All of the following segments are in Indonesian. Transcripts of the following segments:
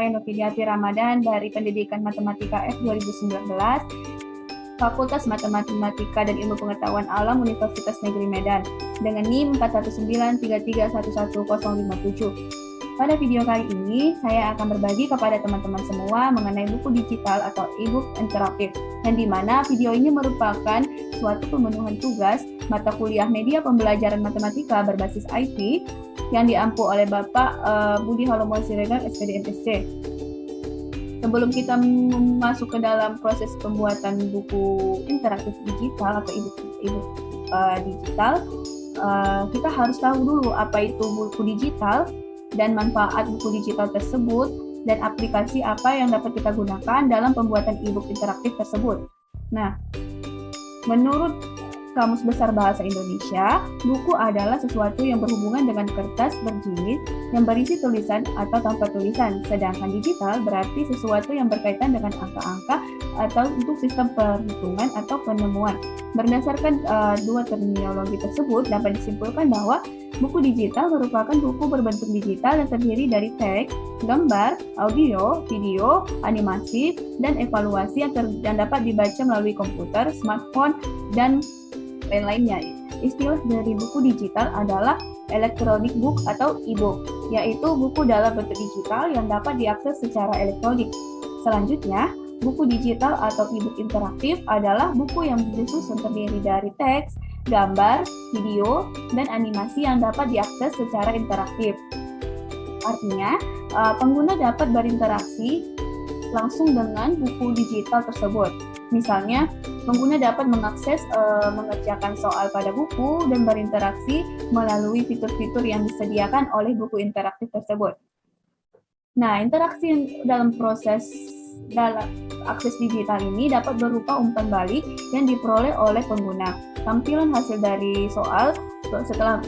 saya Novidiati Ramadan dari Pendidikan Matematika F 2019, Fakultas Matematika dan Ilmu Pengetahuan Alam Universitas Negeri Medan dengan NIM 41933111057. Pada video kali ini, saya akan berbagi kepada teman-teman semua mengenai buku digital atau e-book interaktif, yang dimana video ini merupakan suatu pemenuhan tugas mata kuliah media pembelajaran matematika berbasis IT yang diampu oleh Bapak Budi Halomo Siregar, SPD MSc. Sebelum kita masuk ke dalam proses pembuatan buku interaktif digital atau e-book digital, kita harus tahu dulu apa itu buku digital dan manfaat buku digital tersebut dan aplikasi apa yang dapat kita gunakan dalam pembuatan e-book interaktif tersebut. Nah, menurut Kamus Besar Bahasa Indonesia, buku adalah sesuatu yang berhubungan dengan kertas berjilid yang berisi tulisan atau tanpa tulisan, sedangkan digital berarti sesuatu yang berkaitan dengan angka-angka atau untuk sistem perhitungan atau penemuan. Berdasarkan dua terminologi tersebut, dapat disimpulkan bahwa buku digital merupakan buku berbentuk digital yang terdiri dari teks, gambar, audio, video, animasi, dan evaluasi yang dapat dibaca melalui komputer, smartphone, dan lain-lainnya. Istilah dari buku digital adalah electronic book atau e-book, yaitu buku dalam bentuk digital yang dapat diakses secara elektronik. Selanjutnya, buku digital atau e-book interaktif adalah buku yang disusun terdiri dari teks, gambar, video, dan animasi yang dapat diakses secara interaktif. Artinya, pengguna dapat berinteraksi langsung dengan buku digital tersebut. Misalnya, pengguna dapat mengakses mengerjakan soal pada buku dan berinteraksi melalui fitur-fitur yang disediakan oleh buku interaktif tersebut. Nah, interaksi dalam akses digital ini dapat berupa umpan balik yang diperoleh oleh pengguna. Tampilan hasil dari soal setelah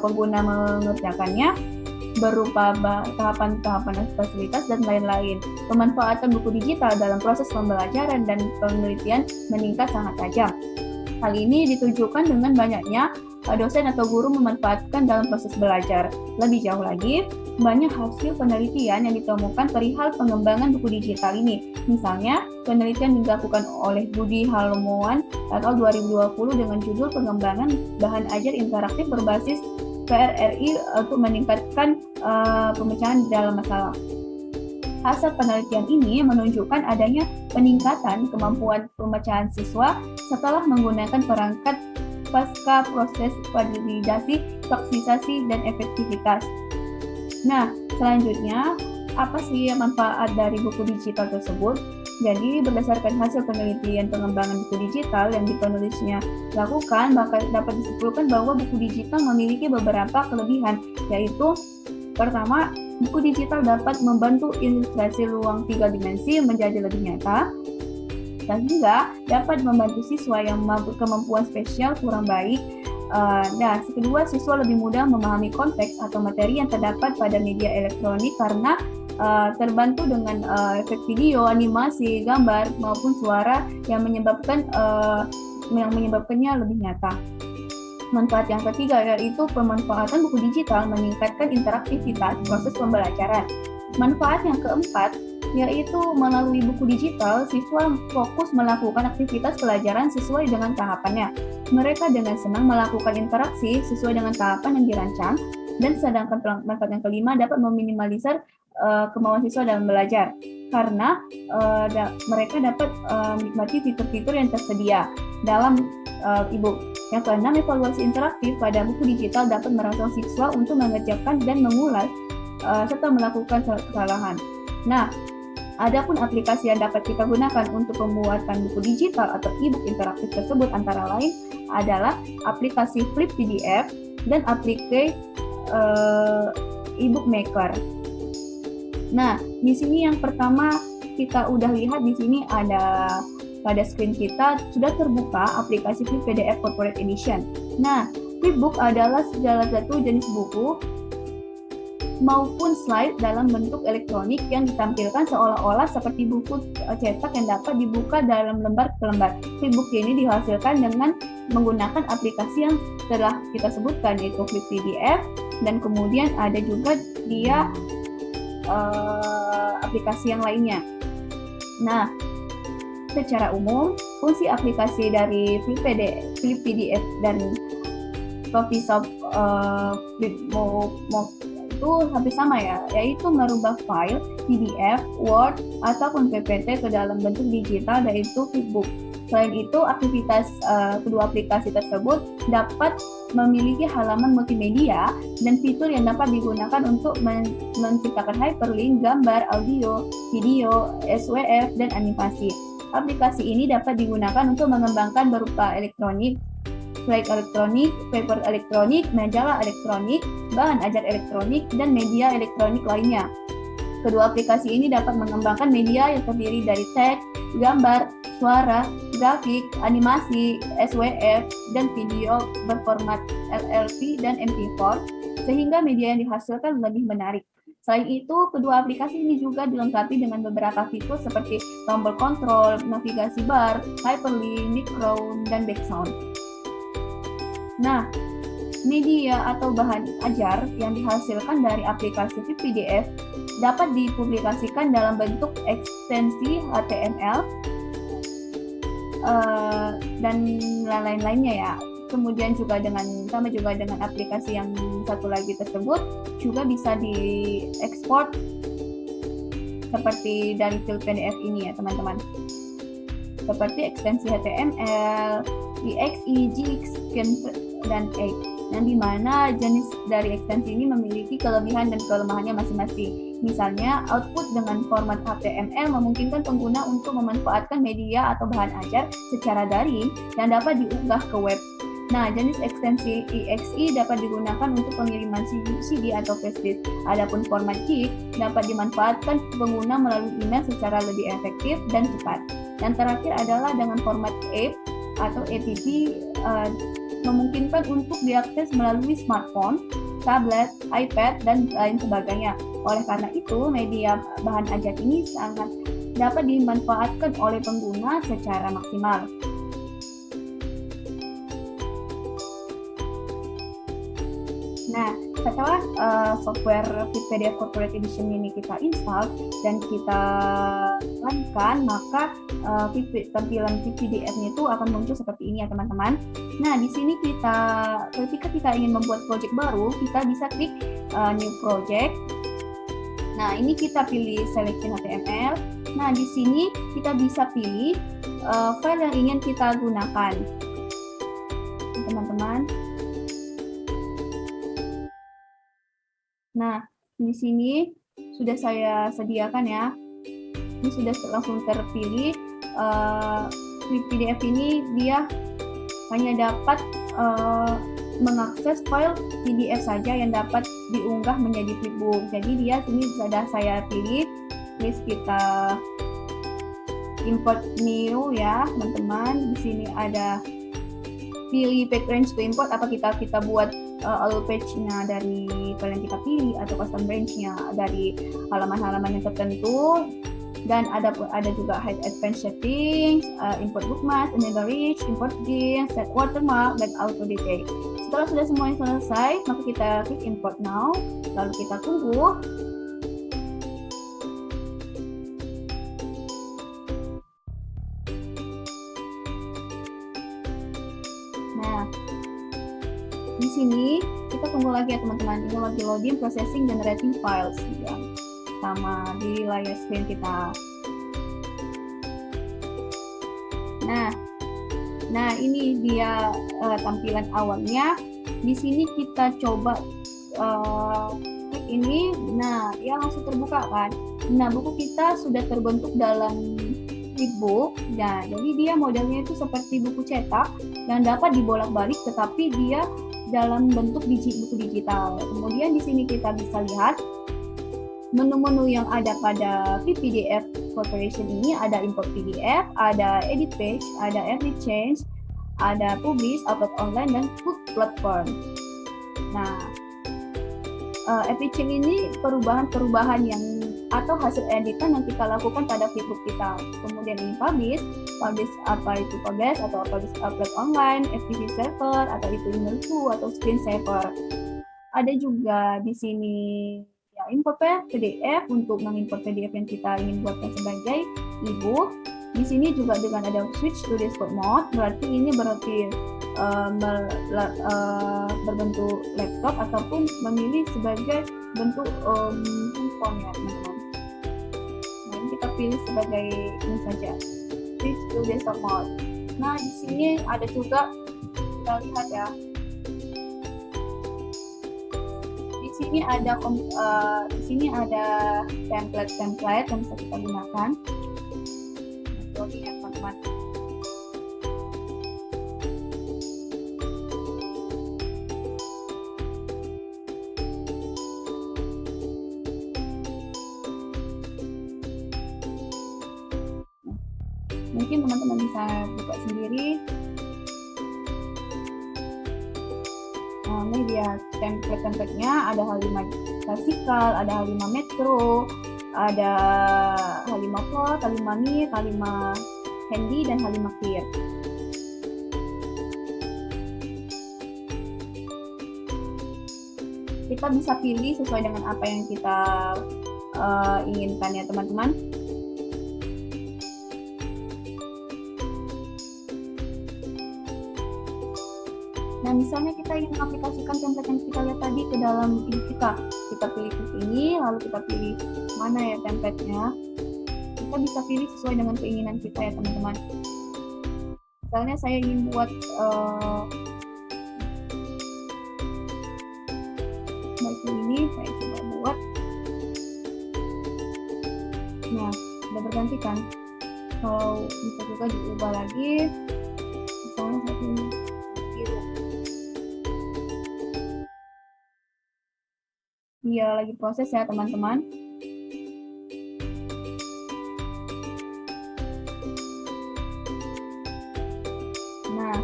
pengguna mengerjakannya berupa tahapan-tahapan fasilitas dan lain-lain. Pemanfaatan buku digital dalam proses pembelajaran dan penelitian meningkat sangat tajam. Hal ini ditujukan dengan banyaknya dosen atau guru memanfaatkan dalam proses belajar. Lebih jauh lagi, banyak hasil penelitian yang ditemukan perihal pengembangan buku digital ini. Misalnya, penelitian yang dilakukan oleh Budi Halomoan tahun 2020 dengan judul Pengembangan Bahan Ajar Interaktif Berbasis PRRI untuk meningkatkan pemecahan dalam masalah. Hasil penelitian ini menunjukkan adanya peningkatan kemampuan pemecahan siswa setelah menggunakan perangkat pasca proses validasi, toksisasi, dan efektivitas. Nah, selanjutnya, apa sih manfaat dari buku digital tersebut? Jadi, berdasarkan hasil penelitian pengembangan buku digital yang penulisnya lakukan, dapat disimpulkan bahwa buku digital memiliki beberapa kelebihan, yaitu pertama, buku digital dapat membantu ilustrasi ruang 3 dimensi menjadi lebih nyata, sehingga dapat membantu siswa yang kemampuan spesial kurang baik. Nah, kedua, siswa lebih mudah memahami konteks atau materi yang terdapat pada media elektronik karena terbantu dengan efek video, animasi, gambar maupun suara yang menyebabkannya lebih nyata. Manfaat yang ketiga yaitu pemanfaatan buku digital meningkatkan interaktivitas proses pembelajaran. Manfaat yang keempat yaitu melalui buku digital, siswa fokus melakukan aktivitas pelajaran sesuai dengan tahapannya. Mereka dengan senang melakukan interaksi sesuai dengan tahapan yang dirancang, dan sedangkan manfaat yang kelima dapat meminimalisir kemauan siswa dalam belajar, karena mereka dapat menikmati fitur-fitur yang tersedia dalam e-book. Yang keenam, evaluasi interaktif pada buku digital dapat merangsang siswa untuk mengerjakan dan mengulas serta melakukan kesalahan. Nah, adapun aplikasi yang dapat kita gunakan untuk pembuatan buku digital atau e-book interaktif tersebut antara lain adalah aplikasi Flip PDF dan aplikasi e-book Maker. Nah, di sini yang pertama kita udah lihat di sini ada pada screen kita sudah terbuka aplikasi Flip PDF Corporate Edition. Nah, Flipbook adalah salah satu jenis buku maupun slide dalam bentuk elektronik yang ditampilkan seolah-olah seperti buku cetak yang dapat dibuka dalam lembar ke lembar. Flipbook ini dihasilkan dengan menggunakan aplikasi yang telah kita sebutkan, yaitu Flip PDF, dan kemudian ada juga dia aplikasi yang lainnya. Nah, secara umum, fungsi aplikasi dari Flip PDF dan Photoshop itu hampir sama ya, yaitu merubah file PDF, Word, ataupun PPT ke dalam bentuk digital, yaitu Flipbook. Selain itu, aktivitas kedua aplikasi tersebut dapat memiliki halaman multimedia dan fitur yang dapat digunakan untuk menciptakan hyperlink, gambar, audio, video, SWF, dan animasi. Aplikasi ini dapat digunakan untuk mengembangkan berupa elektronik, slide elektronik, paper elektronik, majalah elektronik, bahan ajar elektronik, dan media elektronik lainnya. Kedua aplikasi ini dapat mengembangkan media yang terdiri dari teks, gambar, suara, grafik, animasi, SWF, dan video berformat LLP dan MP4, sehingga media yang dihasilkan lebih menarik. Selain itu, kedua aplikasi ini juga dilengkapi dengan beberapa fitur seperti tombol kontrol, navigasi bar, hyperlink, background, dan background. Nah, media atau bahan ajar yang dihasilkan dari aplikasi PDF dapat dipublikasikan dalam bentuk ekstensi HTML dan lain-lainnya ya. Kemudian juga dengan aplikasi yang satu lagi tersebut juga bisa diekspor seperti dari file PDF ini ya teman-teman. Seperti ekstensi HTML, EXE, GX, dan X. Yang dimana jenis dari ekstensi ini memiliki kelebihan dan kelemahannya masing-masing. Misalnya, output dengan format HTML memungkinkan pengguna untuk memanfaatkan media atau bahan ajar secara daring dan dapat diunggah ke web. Nah, jenis ekstensi EXE dapat digunakan untuk pengiriman CD atau flashdisk. Adapun format GIF dapat dimanfaatkan pengguna melalui email secara lebih efektif dan cepat. Yang terakhir adalah dengan format APP atau APP memungkinkan untuk diakses melalui smartphone, tablet, iPad, dan lain sebagainya. Oleh karena itu, media bahan ajar ini sangat dapat dimanfaatkan oleh pengguna secara maksimal. Nah, setelah software Flip PDF Corporate Edition ini kita install dan kita runkan, maka tampilan PDF-nya itu akan muncul seperti ini ya teman-teman. Nah, di sini ketika kita ingin membuat project baru, kita bisa klik New Project. Nah, ini kita pilih Selection HTML. Nah, di sini kita bisa pilih file yang ingin kita gunakan, teman-teman. Nah, di sini sudah saya sediakan ya. Ini sudah langsung terpilih. PDF ini dia hanya dapat mengakses file PDF saja yang dapat diunggah menjadi flipbook. Jadi dia sini sudah saya pilih. Please kita import new ya, teman-teman. Di sini ada pilih page range to import, apa kita buat all page-nya dari file yang kita pilih atau custom range-nya dari halaman-halaman yang tertentu. Dan ada juga hide advanced settings, import bookmarks, enable reach, import GIF, set watermark, dan auto detail. Setelah sudah semuanya selesai, maka kita klik import now, lalu kita tunggu. Nah, di sini kita tunggu lagi ya teman-teman. Ini lagi loading, processing, generating files ya. Sama di layar screen kita. Nah ini dia tampilan awalnya. Di sini kita coba klik ini. Nah, dia langsung terbuka kan. Nah, buku kita sudah terbentuk dalam flipbook. Nah, jadi dia modelnya itu seperti buku cetak yang dapat dibolak-balik, tetapi dia dalam bentuk buku digital. Kemudian di sini kita bisa lihat menu-menu yang ada pada Flip PDF Corporation ini. Ada import PDF, ada edit page, ada every change, ada publish, upload online, dan book platform. Nah, every change ini perubahan-perubahan yang atau hasil editan yang kita lakukan pada flipbook kita. Kemudian ini publish apa itu publish atau upload online, FTP server atau itu email to atau screen saver. Ada juga di sini ya import PDF untuk mengimport PDF yang kita ingin buatkan sebagai ebook. Di sini juga dengan ada switch to desktop mode, berarti ini berbentuk laptop ataupun memilih sebagai bentuk handphone ya teman-teman. Nah ini kita pilih sebagai ini saja, switch to desktop mode. Nah di sini ada juga, kita lihat ya, di sini ada template yang bisa kita gunakan. Oke ya teman-teman. Mungkin teman-teman bisa buka sendiri. Nah, ini dia template-nya, ada H5 klasikal, ada H5 Metro, ada H5 Fold, H5 Nit, H5 Handy, dan H5 Clear. Kita bisa pilih sesuai dengan apa yang kita inginkan ya teman-teman. Nah, misalnya kita ingin mengaplikasikan template yang kita lihat tadi ke dalam ebook kita. Kita pilih titik ini, lalu kita pilih mana ya template-nya. Kita bisa pilih sesuai dengan keinginan kita ya teman-teman. Misalnya saya ingin buat seperti ini, saya coba buat. Nah, sudah berganti kan? Kalau bisa juga diubah lagi. Misalnya saya pilih biru. Dia lagi proses ya teman-teman. Nah,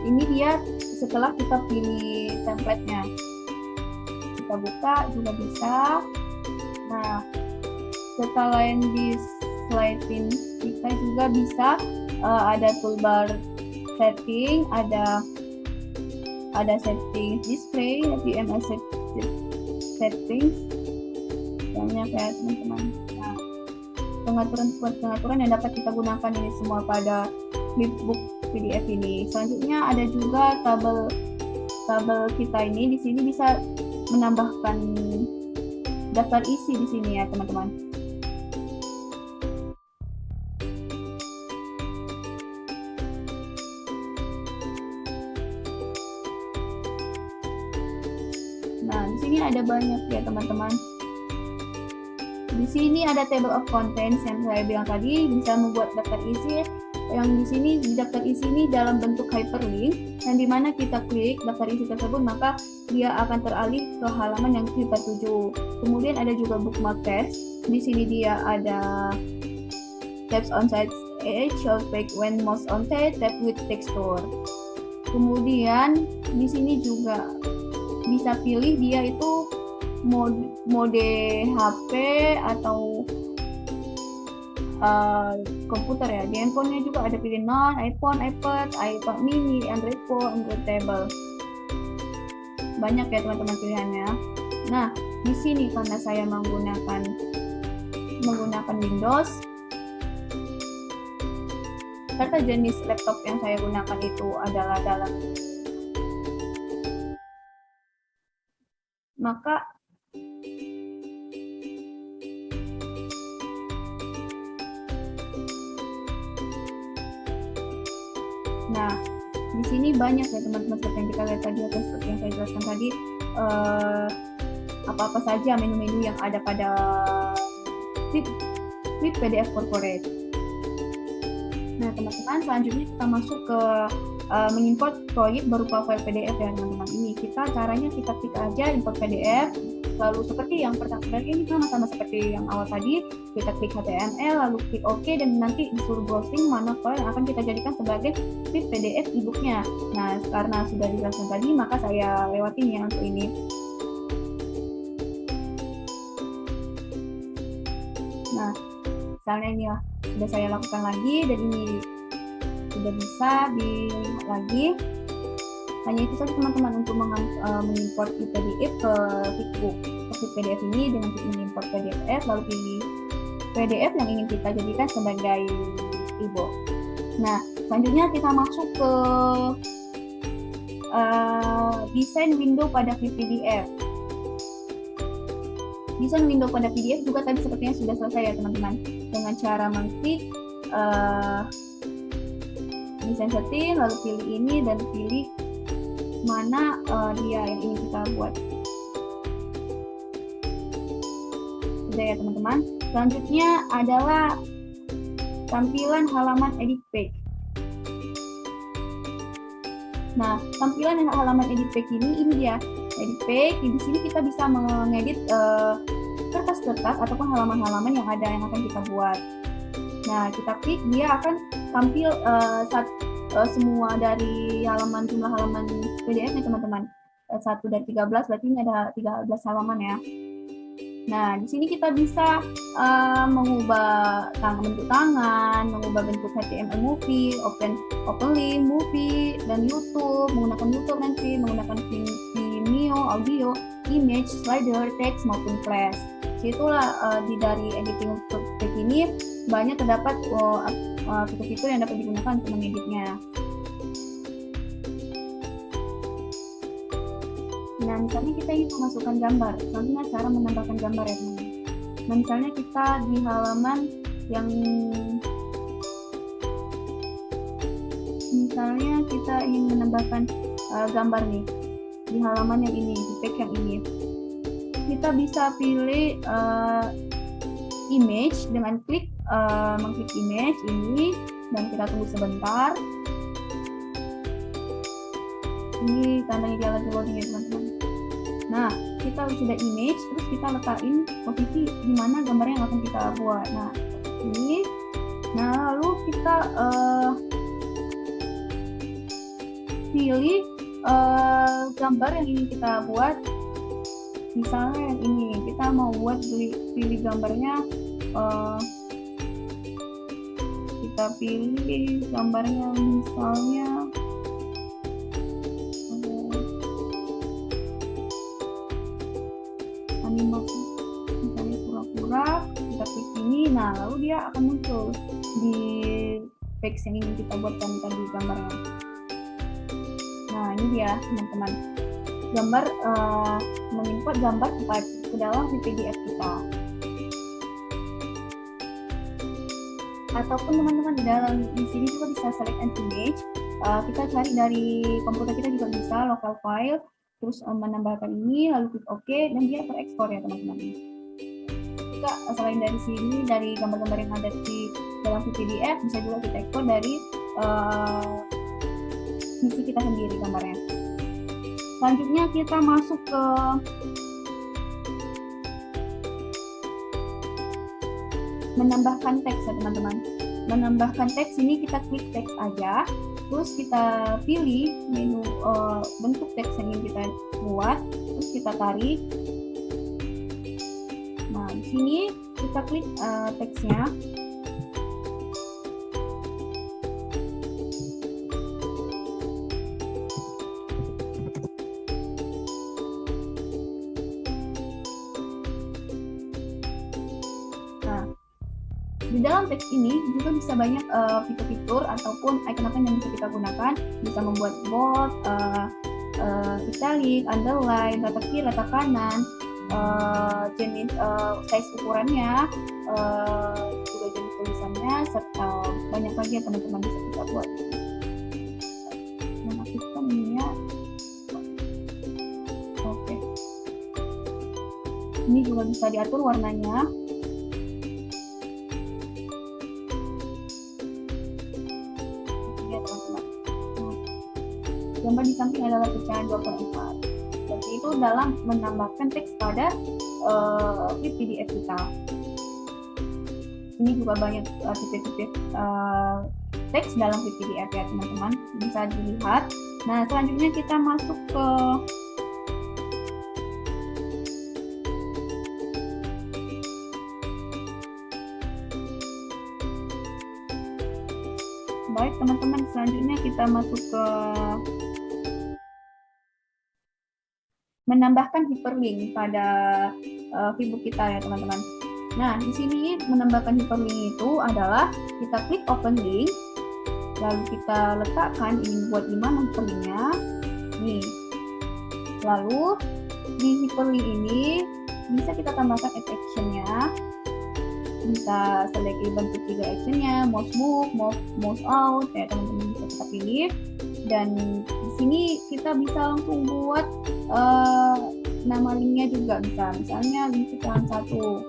ini dia setelah kita pilih template-nya. Kita buka juga bisa. Nah, setelah yang di slide pin kita juga bisa ada toolbar setting, ada setting display, HTML settings, banyak ya teman-teman. Nah, pengaturan yang dapat kita gunakan ini semua pada flipbook PDF ini. Selanjutnya ada juga tabel kita ini. Di sini bisa menambahkan daftar isi di sini ya teman-teman. Nah, di sini ada banyak ya teman-teman. Di sini ada table of contents yang saya bilang tadi, bisa membuat daftar isi. Yang di sini di daftar isi ini dalam bentuk hyperlink, yang dimana kita klik daftar isi tersebut maka dia akan teralih ke halaman yang kita tuju. Kemudian ada juga bookmark tabs. Di sini dia ada tabs on site edge, show page when mouse on tab with texture. Kemudian di sini juga bisa pilih dia itu mode HP atau komputer ya. Di handphonenya juga ada pilih non, iPhone, iPad, iPad mini, Android phone, Android table. Banyak ya teman-teman pilihannya. Nah, di sini karena saya menggunakan Windows, serta jenis laptop yang saya gunakan itu adalah dalam, maka nah di sini banyak ya teman-teman seperti yang kita lihat tadi atau seperti yang saya jelaskan tadi, apa-apa saja menu-menu yang ada pada Flip PDF Corporate. Nah teman-teman, selanjutnya kita masuk ke mengimport proyek berupa file PDF ya teman-teman. Ini caranya kita klik aja import PDF, lalu seperti yang pertama ini sama seperti yang awal tadi, kita klik HTML lalu klik OK dan nanti disuruh browsing mana file yang akan kita jadikan sebagai PDF e-booknya. Nah karena sudah dijelaskan tadi maka saya lewatin ya untuk ini. Nah misalnya ini ya sudah saya lakukan lagi dan ini sudah bisa dilihat lagi. Hanya itu saja teman-teman untuk mengimport PDF ke Flipbook. klik PDF ini dengan klik import PDF, lalu pilih PDF yang ingin kita jadikan sebagai e-book. Nah, selanjutnya kita masuk ke desain window pada Flip PDF. Desain window pada PDF juga tadi sepertinya sudah selesai ya teman-teman, dengan cara mengklik desain setting, lalu pilih ini dan pilih mana dia yang ingin kita buat. Sudah ya teman-teman. Selanjutnya adalah tampilan halaman edit page. Nah, tampilan halaman edit page ini dia edit page. Di sini kita bisa mengedit kertas-kertas ataupun halaman-halaman yang akan kita buat. Nah, kita klik, dia akan tampil semua dari jumlah halaman PDF nih teman-teman. 1 dari 13, berarti ini ada 13 halaman ya. Nah, di sini kita bisa mengubah bentuk tangan, mengubah bentuk HTML movie, open link, movie, dan YouTube, menggunakan YouTube nanti, menggunakan Vimeo, audio, image, slider, text, maupun flash. Itulah dari editing page ini banyak terdapat fitur-fitur yang dapat digunakan untuk mengeditnya. Nah, misalnya kita ingin memasukkan gambar, contohnya cara menambahkan gambar ya teman-teman. Nah, misalnya kita di halaman yang misalnya kita ingin menambahkan gambar nih di halaman yang ini, di page yang ini. Kita bisa pilih image dengan mengklik image ini dan kita tunggu sebentar. Ini tandanya dia lagi loading ya teman-teman. Nah, kita sudah image, terus kita letakin posisi di mana gambar yang akan kita buat. Nah, ini. Nah, lalu kita pilih gambar yang ingin kita buat. Misalnya yang ini, kita mau buat pilih gambarnya. Kita pilih gambarnya misalnya animasi, misalnya pura-pura, kita klik ini, nah lalu dia akan muncul di page yang ingin kita buatkan tadi gambarnya. Nah, ini dia teman-teman, gambar mengimport gambar ke dalam PDF kita. Ataupun teman-teman di sini juga bisa select an image. Kita cari dari komputer kita juga bisa local file, terus menambahkan ini, lalu klik OK, dan dia terekspor ya teman-teman. Juga selain dari sini, dari gambar-gambar yang ada di dalam PDF, bisa juga kita ekspor dari PC kita sendiri gambarnya. Selanjutnya kita masuk ke menambahkan teks ya teman-teman. Menambahkan teks ini kita klik teks aja, terus kita pilih menu bentuk teks yang ingin kita buat, terus kita tarik. Nah, di sini kita klik teksnya. Di dalam teks ini juga bisa banyak fitur-fitur ataupun icon yang bisa kita gunakan. Bisa membuat bold, italic, underline, letak kiri, letak kanan, jenis size ukurannya, juga jenis tulisannya, serta banyak lagi yang teman-teman bisa kita buat. Menaktifkan ini ya. Oke. Ini juga bisa diatur warnanya. Gambar di samping adalah pecahan 2/4. Seperti itu dalam menambahkan teks pada PDF kita. Ini juga banyak titik-titik teks dalam PDF ya teman-teman, bisa dilihat. Nah, selanjutnya kita masuk ke baik teman-teman, selanjutnya kita masuk ke menambahkan hyperlink pada Facebook kita ya teman-teman. Nah, di sini menambahkan hyperlink itu adalah kita klik open link, lalu kita letakkan ini buat di mana hyperlinknya. Nih. Lalu di hyperlink ini bisa kita tambahkan action-nya. Bisa select bentuk 3 action-nya, mouse move, mouse out, ya teman-teman bisa kita pilih. Dan di sini kita bisa langsung buat nama linknya juga bisa, misalnya link iklan 1.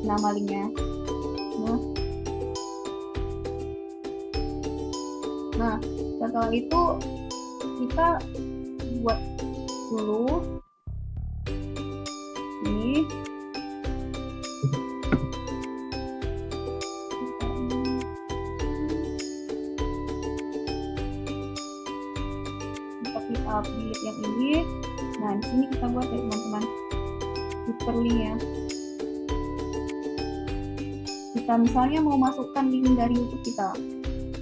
Nama linknya. Nah, setelah itu kita buat dulu ini. Kita klik update yang ini. Nah, di sini kita buat ya teman-teman hyperlink ya. Kita misalnya mau masukkan link dari YouTube kita.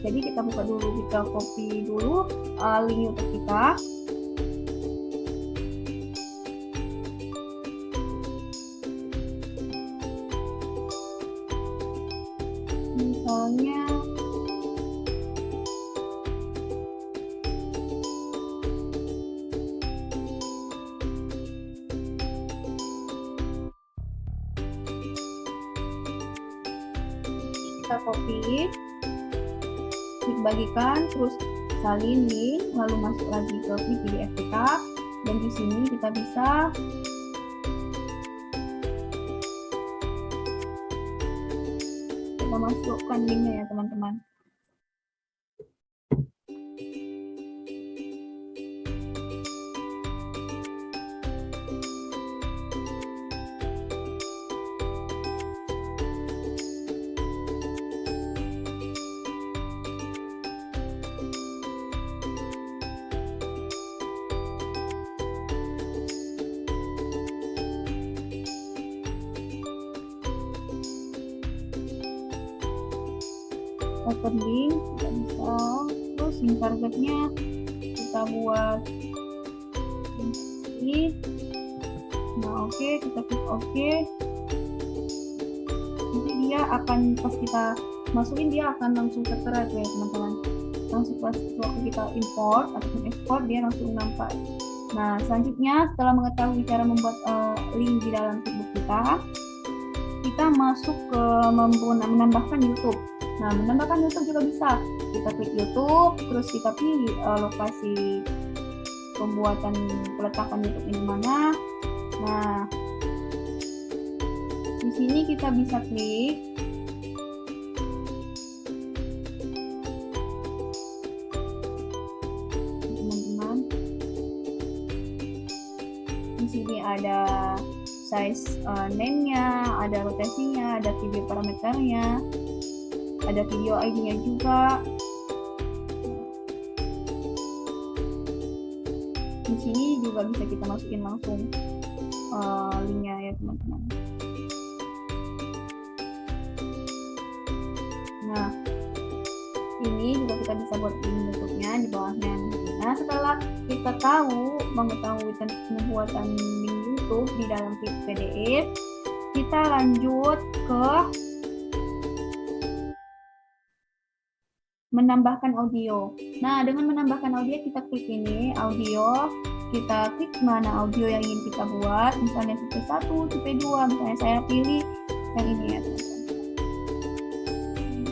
Jadi kita buka dulu, kita copy dulu link YouTube kita. Misalnya kita copy, klik bagikan, terus salin link, lalu masuk lagi ke PDF kita, dan di sini kita bisa masukkan linknya ya teman-teman. Open link kita bisa, terus link targetnya kita buat ini. Nah oke, kita klik oke. Nanti dia akan pas kita masukin dia akan langsung tertera ya teman-teman. Langsung pas waktu kita import ataupun export dia langsung nampak. Nah selanjutnya setelah mengetahui cara membuat link di dalam Facebook kita masuk ke menambahkan YouTube. Nah, menambahkan YouTube juga bisa. Kita klik YouTube, terus kita pilih lokasi pembuatan peletakan YouTube ini mana. Nah, di sini kita bisa klik. Teman-teman. Di sini ada size name-nya, ada rotasinya, ada video parameternya. Ada video ID-nya juga. Di sini juga bisa kita masukin langsung linknya ya teman-teman. Nah, ini juga kita bisa buat link bentuknya di bawahnya. Nah, setelah kita mengetahui tentang pembuatan link YouTube di dalam PDF, kita lanjut ke menambahkan audio. Nah, dengan menambahkan audio kita klik ini, audio, kita klik mana audio yang ingin kita buat, misalnya tipe 1, tipe 2, misalnya saya pilih yang ini ya teman-teman.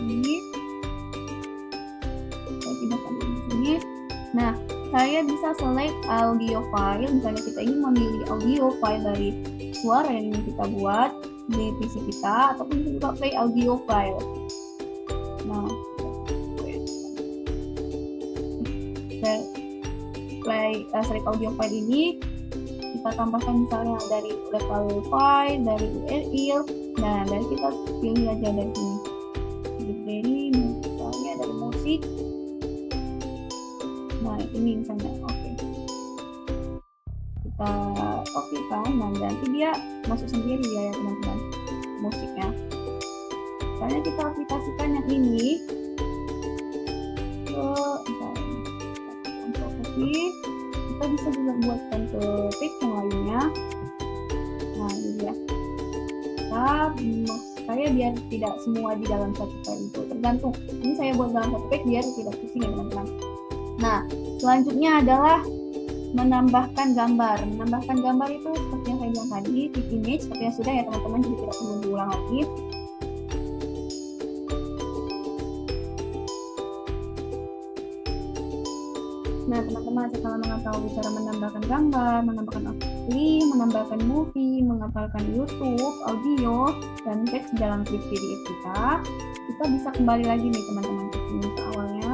Ini, saya pindahkan di sini. Nah, saya bisa select audio file, misalnya kita ingin memilih audio file dari suara yang ingin kita buat di PC kita, ataupun juga play audio file. Nah, select audio file ini kita tambahkan misalnya dari level file, dari URL. Nah, dari kita pilih aja dari sini. Dari misalnya dari musik. Nah, ini misalnya oke. Kita oke kan, nah nanti dia masuk sendiri ya teman-teman musiknya. Misalnya kita aplikasikan yang ini ke misalnya sih. Kita bisa juga buatkan ke page yang lainnya. Nah, ini dia. Saya biar tidak semua di dalam satu file itu, tergantung. Ini saya buat dalam satu page biar tidak pusing ya teman-teman. Nah, selanjutnya adalah menambahkan gambar. Menambahkan gambar itu seperti yang saya bilang tadi, fit image, seperti yang sudah ya teman-teman, jadi tidak perlu diulang lagi. Nah, teman-teman setelah mengetahui cara menambahkan gambar, menambahkan film, menambahkan movie, mengapalkan YouTube, audio, dan teks dalam klip PDF kita bisa kembali lagi nih teman-teman ke sini ke awalnya.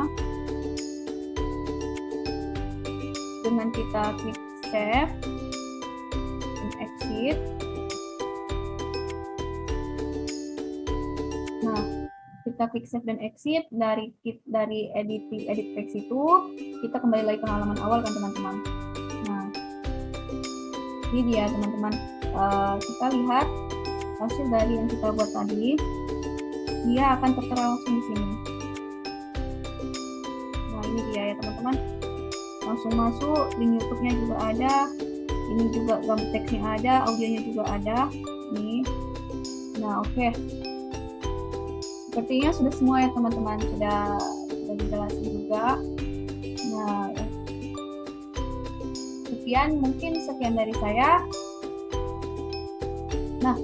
Dengan kita klik save dan exit. Nah, kita klik save dan exit dari edit text itu, kita kembali lagi ke halaman awal kan teman-teman. Nah, ini dia teman-teman, kita lihat hasil dari yang kita buat tadi, dia akan tertera langsung di sini. Nah, ini dia ya teman-teman, langsung masuk, link YouTube-nya juga ada, ini juga gambar teksnya ada, audionya juga ada. Nih. Nah, oke. Sepertinya sudah semua ya teman-teman, sudah dijelasin juga. Nah, sekian dari saya. Nah,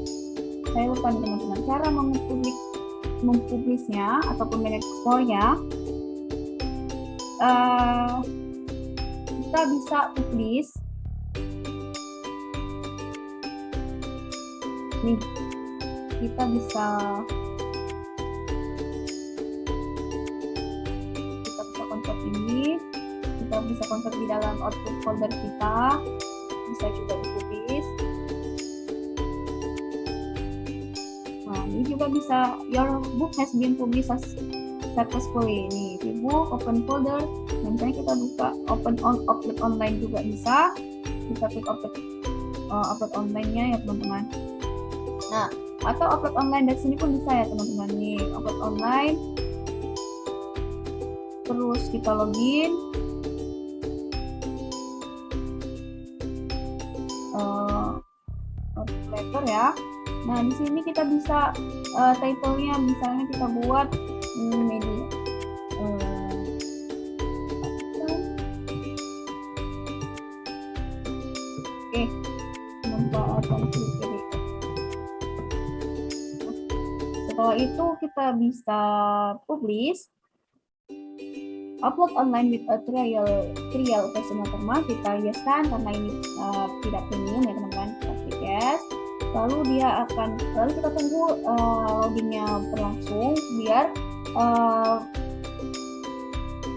saya lupa nih teman-teman, cara mempublisnya ataupun mengekspornya. Kita bisa publish nih, kita bisa konvert ini, kita bisa konvert di dalam output folder kita, bisa juga dipublish. Nah, ini juga bisa, your book has been published successfully. Ini book, open folder, dan misalnya kita buka upload online juga bisa, kita klik upload online-nya ya teman-teman. Nah, atau upload online dari sini pun bisa ya teman-teman. Nih, upload online, terus kita login, letter ya. Nah, di sini kita bisa title-nya, misalnya kita buat media. Oke, manfaatkan PDF. Setelah itu kita bisa publish, upload online with a trial version watermark, kita yeskan karena ini tidak premium ya teman-teman, kita klik yes. Lalu kita tunggu loginnya berlangsung biar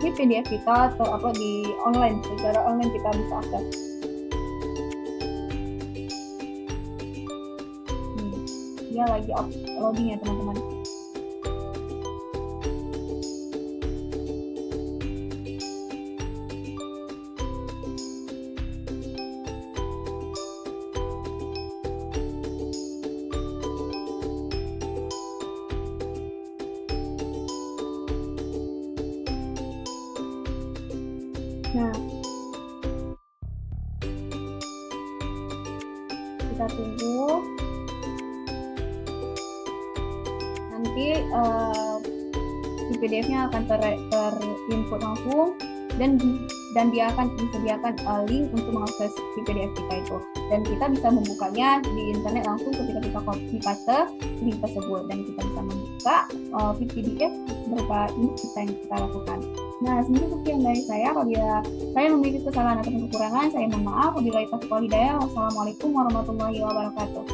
PDF kita terupload di online, secara online kita bisa akses. Dia lagi loading ya teman-teman. Nah, kita tunggu nanti di PDF-nya akan terinput langsung dan dia akan disediakan link untuk mengakses di PDF kita itu, dan kita bisa membukanya di internet langsung ketika kita copy paste link tersebut, dan kita bisa membuka PDF berupa ini yang kita lakukan. Nah, sekian dari saya. Apabila saya memiliki kesalahan atau kekurangan, saya mohon maaf. Wabillahi taufiq wal hidayah. Wassalamualaikum warahmatullahi wabarakatuh.